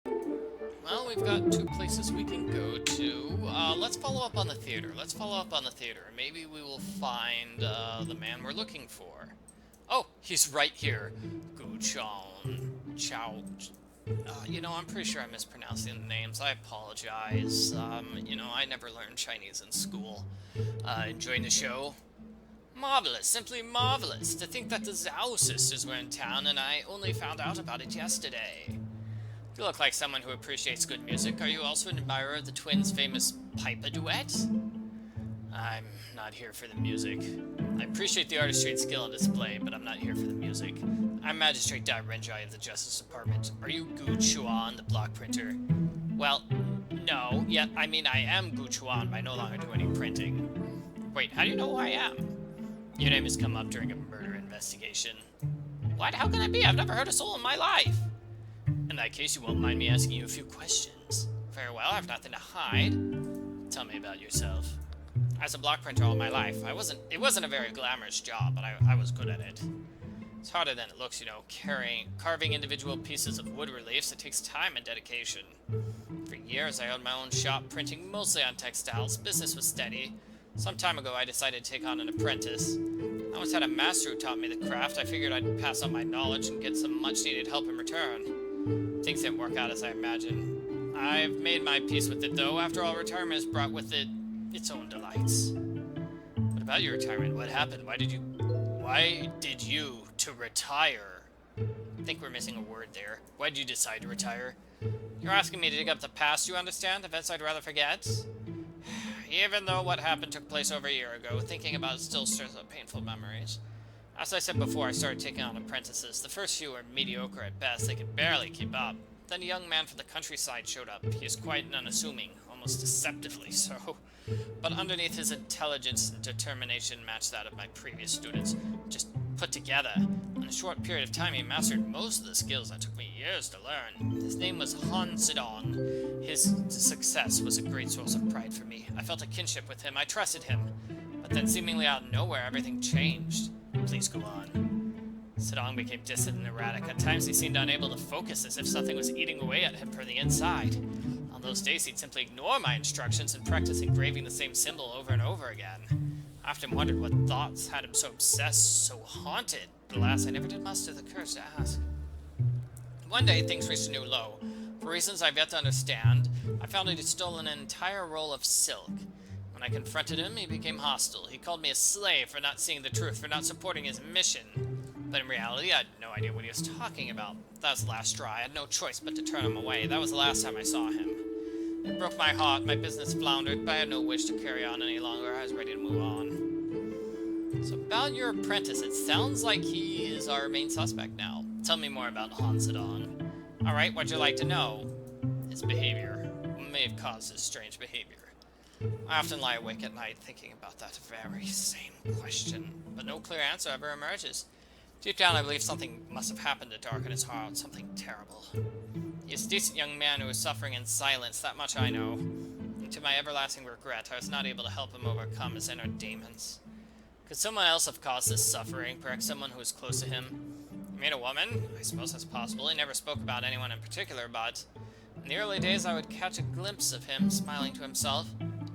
Well, we've got two places we can go to. Let's follow up on the theater. Maybe we will find the man we're looking for. Oh, he's right here. Gu Chaun. I'm pretty sure I'm mispronouncing the names. I apologize. I never learned Chinese in school. Enjoying the show? Marvelous, simply marvelous. To think that the Zhao sisters were in town and I only found out about it yesterday. You look like someone who appreciates good music. Are you also an admirer of the twins' famous piper duet? I'm not here for the music. I appreciate the artistry and skill on display, but I'm not here for the music. I'm Magistrate Dai Renjai of the Justice Department. Are you Gu Chuan, the block printer? Well, no. Yet, I mean, I am Gu Chuan, but I no longer do any printing. Wait, how do you know who I am? Your name has come up during a murder investigation. What? How can that be? I've never heard a soul in my life. In that case, you won't mind me asking you a few questions. Very well, I've nothing to hide. Tell me about yourself. As a block printer all my life, it wasn't a very glamorous job, but I was good at it. It's harder than it looks, carving individual pieces of wood reliefs. It takes time and dedication. For years, I owned my own shop, printing mostly on textiles. Business was steady. Some time ago, I decided to take on an apprentice. I once had a master who taught me the craft. I figured I'd pass on my knowledge and get some much-needed help in return. Things didn't work out as I imagined. I've made my peace with it, though. After all, retirement has brought with it its own delights. What about your retirement? What happened? Why did you to retire? I think we're missing a word there. Why did you decide to retire? You're asking me to dig up the past, you understand? Events I'd rather forget? Even though what happened took place over a year ago, thinking about it still stirs up painful memories. As I said before, I started taking on apprentices. The first few were mediocre at best. They could barely keep up. Then a young man from the countryside showed up. He is quite unassuming, almost deceptively so. But underneath his intelligence and determination matched that of my previous students, just put together. In a short period of time, he mastered most of the skills that took me years to learn. His name was Han Sidong. His success was a great source of pride for me. I felt a kinship with him. I trusted him. But then, seemingly out of nowhere, everything changed. Please go on. Sidong became distant and erratic. At times he seemed unable to focus, as if something was eating away at him from the inside. On those days he'd simply ignore my instructions and practice engraving the same symbol over and over again. I often wondered what thoughts had him so obsessed, so haunted. But alas, I never did muster the courage to ask. One day things reached a new low. For reasons I've yet to understand, I found he'd stolen an entire roll of silk. When I confronted him, he became hostile. He called me a slave for not seeing the truth, for not supporting his mission. But in reality, I had no idea what he was talking about. That was the last straw. I had no choice but to turn him away. That was the last time I saw him. It broke my heart. My business floundered, but I had no wish to carry on any longer. I was ready to move on. So about your apprentice, it sounds like he is our main suspect now. Tell me more about Han Sidong. Alright, what'd you like to know? His behavior. What may have caused his strange behavior? I often lie awake at night thinking about that very same question, but no clear answer ever emerges. Deep down, I believe something must have happened to darken his heart, something terrible. He is a decent young man who is suffering in silence, that much I know. And to my everlasting regret, I was not able to help him overcome his inner demons. Could someone else have caused this suffering, perhaps someone who was close to him? You mean a woman? I suppose that's possible. He never spoke about anyone in particular, but in the early days I would catch a glimpse of him, smiling to himself.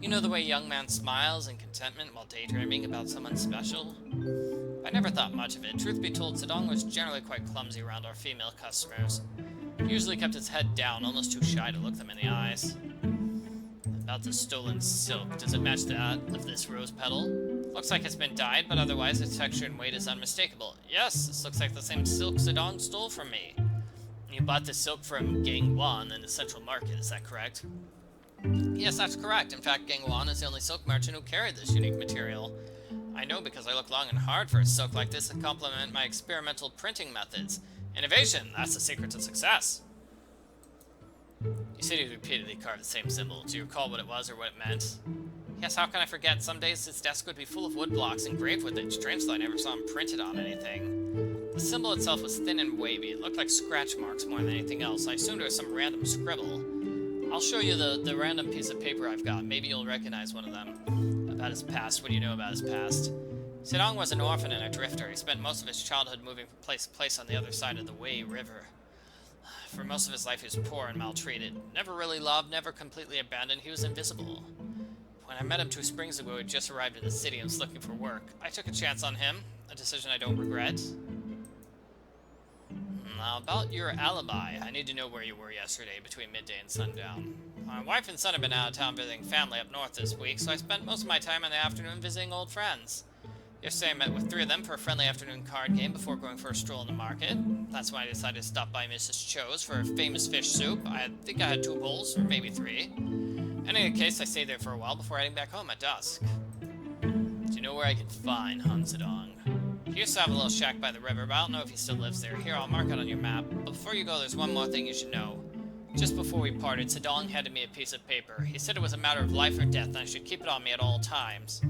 You know the way a young man smiles in contentment while daydreaming about someone special? I never thought much of it. Truth be told, Sidong was generally quite clumsy around our female customers. He usually kept his head down, almost too shy to look them in the eyes. About the stolen silk, does it match that of this rose petal? Looks like it's been dyed, but otherwise its texture and weight is unmistakable. Yes, this looks like the same silk Sidong stole from me. You bought this silk from Gangwon in the central market, is that correct? Yes, that's correct. In fact, Gangwon is the only silk merchant who carried this unique material. I know because I looked long and hard for a silk like this to complement my experimental printing methods. Innovation, that's the secret to success. You said he repeatedly carved the same symbol. Do you recall what it was or what it meant? Yes, how can I forget? Some days his desk would be full of wood blocks engraved with it. Strange that I never saw him printed on anything. The symbol itself was thin and wavy. It looked like scratch marks more than anything else. I assumed it was some random scribble. I'll show you the random piece of paper I've got. Maybe you'll recognize one of them. About his past. What do you know about his past? Sidong was an orphan and a drifter. He spent most of his childhood moving from place to place on the other side of the Wei River. For most of his life, he was poor and maltreated. Never really loved, never completely abandoned, he was invisible. When I met him 2 springs ago, he had just arrived in the city and was looking for work. I took a chance on him, a decision I don't regret. Now, about your alibi, I need to know where you were yesterday between midday and sundown. My wife and son have been out of town visiting family up north this week, so I spent most of my time in the afternoon visiting old friends. Yesterday I met with 3 of them for a friendly afternoon card game before going for a stroll in the market. That's when I decided to stop by Mrs. Cho's for a famous fish soup. I think I had 2 bowls, or maybe 3. In any case, I stayed there for a while before heading back home at dusk. Do you know where I can find Han Sidong? He used to have a little shack by the river, but I don't know if he still lives there. Here, I'll mark it on your map. But before you go, there's one more thing you should know. Just before we parted, Sidong handed me a piece of paper. He said it was a matter of life or death, and I should keep it on me at all times.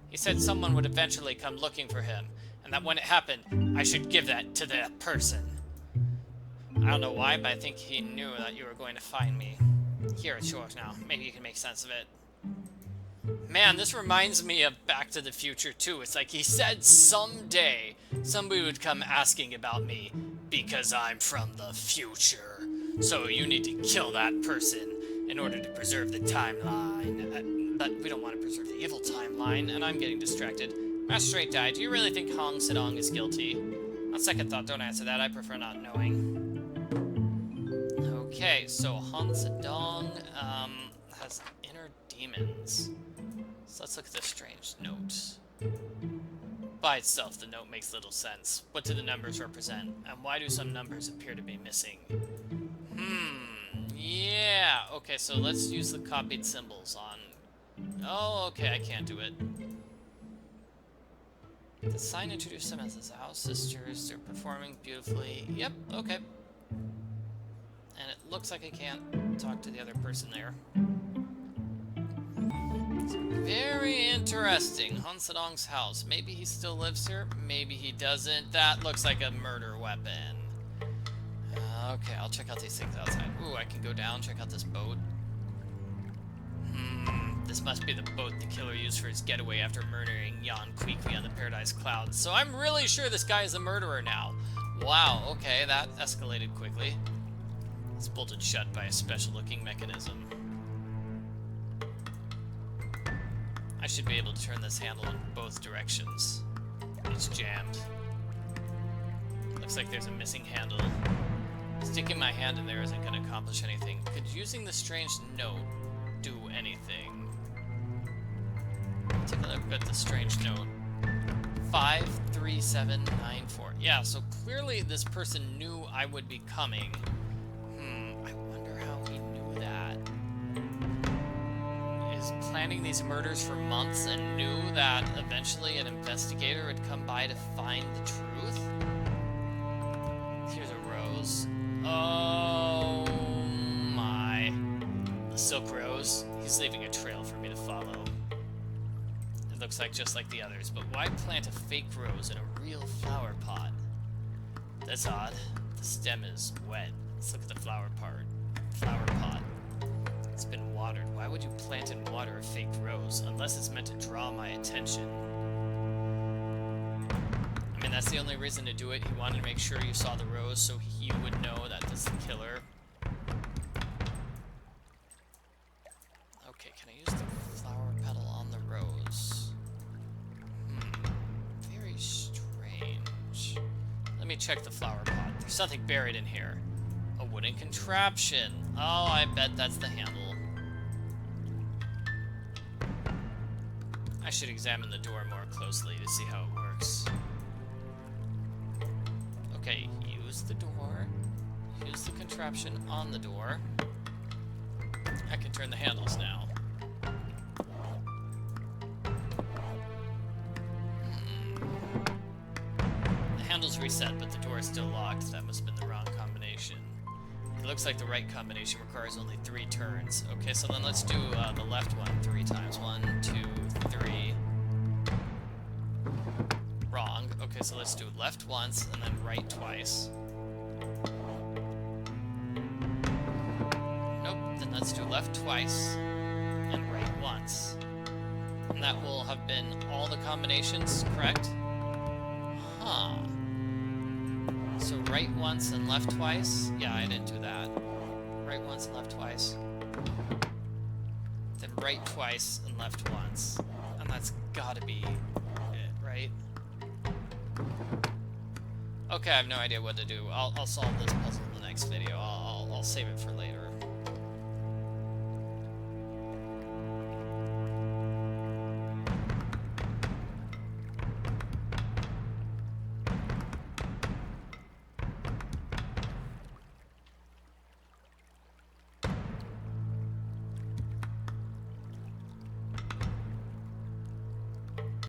He said someone would eventually come looking for him, and that when it happened, I should give that to that person. I don't know why, but I think he knew that you were going to find me. Here, it's yours now. Maybe you can make sense of it. Man, this reminds me of Back to the Future, too. It's like he said someday somebody would come asking about me because I'm from the future. So you need to kill that person in order to preserve the timeline. But we don't want to preserve the evil timeline, and I'm getting distracted. Magistrate died. Do you really think Han Sidong is guilty? On second thought, don't answer that. I prefer not knowing. Okay, so Han Sidong has inner demons. So let's look at this strange note. By itself, the note makes little sense. What do the numbers represent? And why do some numbers appear to be missing? Yeah. Okay, so let's use the copied symbols on... Oh, okay, I can't do it. The sign introduced them as his house sisters. They're performing beautifully. Yep, okay. And it looks like I can't talk to the other person there. It's very interesting. Han Sidong's house. Maybe he still lives here. Maybe he doesn't. That looks like a murder weapon. Okay, I'll check out these things outside. Ooh, I can go down, check out this boat. This must be the boat the killer used for his getaway after murdering Jan Quiqui on the Paradise Clouds. So I'm really sure this guy is a murderer now. Wow, okay, that escalated quickly. It's bolted shut by a special-looking mechanism. I should be able to turn this handle in both directions. It's jammed. Looks like there's a missing handle. Sticking my hand in there isn't going to accomplish anything. Could using the strange note do anything? Take a look at the strange note. 53794. Yeah, so clearly this person knew I would be coming. I wonder how he knew that. Is planning these murders for months and knew that eventually an investigator would come by to find the truth? Here's a rose. Oh my. The silk rose. He's leaving a trail for me to follow. It looks like just like the others, but why plant a fake rose in a real flower pot? That's odd. The stem is wet. Let's look at the flower pot. It's been watered. Why would you plant and water a fake rose? Unless it's meant to draw my attention. I mean, that's the only reason to do it. He wanted to make sure you saw the rose so you would know that this is the killer. Okay, can I use the flower petal on the rose? Very strange. Let me check the flower pot. There's something buried in here. A wooden contraption. Oh, I bet that's the handle. I should examine the door more closely to see how it works. Okay, use the door. Use the contraption on the door. I can turn the handles now. The handle's reset, but the door is still locked. That must have been the wrong combination. It looks like the right combination requires only 3 turns. Okay, so then let's do the left one 3 times. 1, 2, 3. Wrong. Okay, so let's do left once and then right twice. Nope, then let's do left twice and right once. And that will have been all the combinations, correct? Huh. So right once and left twice? Yeah, I didn't do that. Right once and left twice. Then right twice and left once. And that's gotta be it, right? Okay, I have no idea what to do. I'll solve this puzzle in the next video. I'll save it for later.